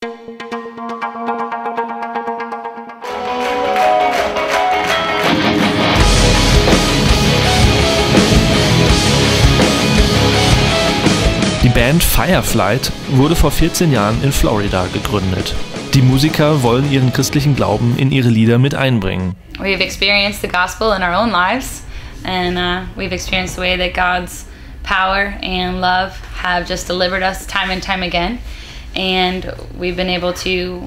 Die Band Fireflight wurde vor 14 Jahren in Florida gegründet. Die Musiker wollen ihren christlichen Glauben in ihre Lieder mit einbringen. We've experienced the gospel in our own lives, and we've experienced the way that God's power and love have just delivered us time and time again. And we've been able to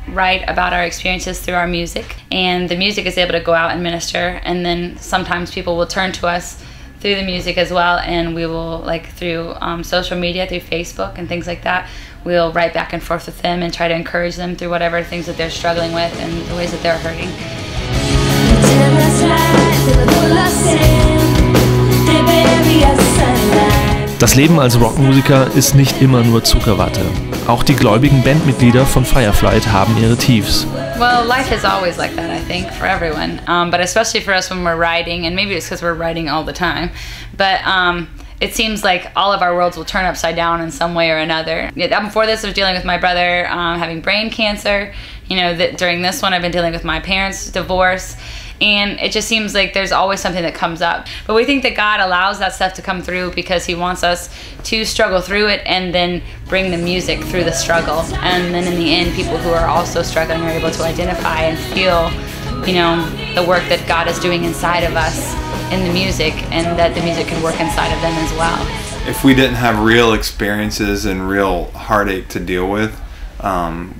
write about our experiences through our music. And the music is able to go out and minister, and then sometimes people will turn to us through the music as well, and we will, like through social media, through Facebook and things like that, we'll write back and forth with them and try to encourage them through whatever things that they're struggling with and the ways that they're hurting. Das Leben als Rockmusiker ist nicht immer nur Zuckerwatte. Auch die gläubigen Bandmitglieder von Fireflight haben ihre Tiefs. Well, life is always like that, I think, for everyone, but especially for us when we're writing, and maybe it's because we're writing all the time, but it seems like all of our worlds will turn upside down in some way or another. Before this, I was dealing with my brother having brain cancer. You know, during this one, I've been dealing with my parents' divorce. And it just seems like there's always something that comes up. But we think that God allows that stuff to come through because He wants us to struggle through it and then bring the music through the struggle. And then in the end, people who are also struggling are able to identify and feel, you know, the work that God is doing inside of us in the music, and that the music can work inside of them as well. If we didn't have real experiences and real heartache to deal with,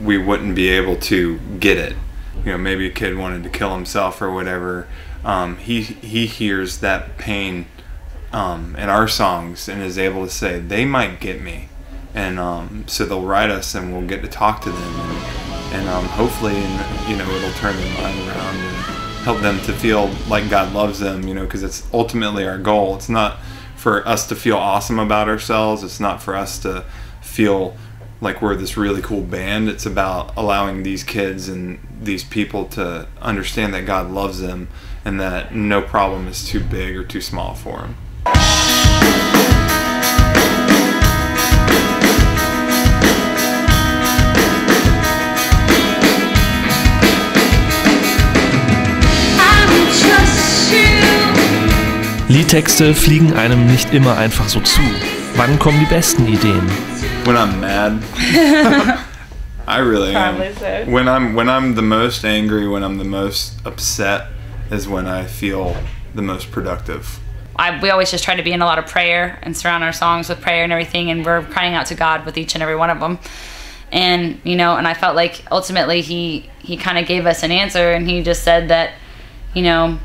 we wouldn't be able to get it. You know, maybe a kid wanted to kill himself or whatever. He hears that pain in our songs and is able to say, they might get me. And so they'll write us and we'll get to talk to them. And hopefully, you know, it'll turn their mind around and help them to feel like God loves them, you know, because it's ultimately our goal. It's not for us to feel awesome about ourselves. It's not for us to feel like we're this really cool band. It's about allowing these kids and these people to understand that God loves them and that no problem is too big or too small for them. Liedtexte fliegen einem nicht immer einfach so zu. Wann kommen die besten Ideen? When I'm mad. I really am. So. When I'm the most angry, when I'm the most upset, is when I feel the most productive. We always just try to be in a lot of prayer and surround our songs with prayer and everything, and we're crying out to God with each and every one of them. And you know, and I felt like ultimately he kind of gave us an answer, and He just said that, you know,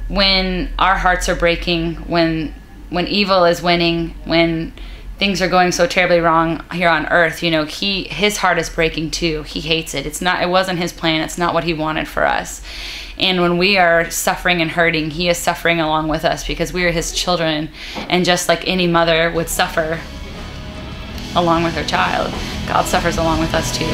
when our hearts are breaking, when evil is winning, when things are going so terribly wrong here on earth, you know, his heart is breaking too. He hates it. It wasn't His plan. It's not what He wanted for us. And when we are suffering and hurting, He is suffering along with us because we are His children. And just like any mother would suffer along with her child, God suffers along with us too.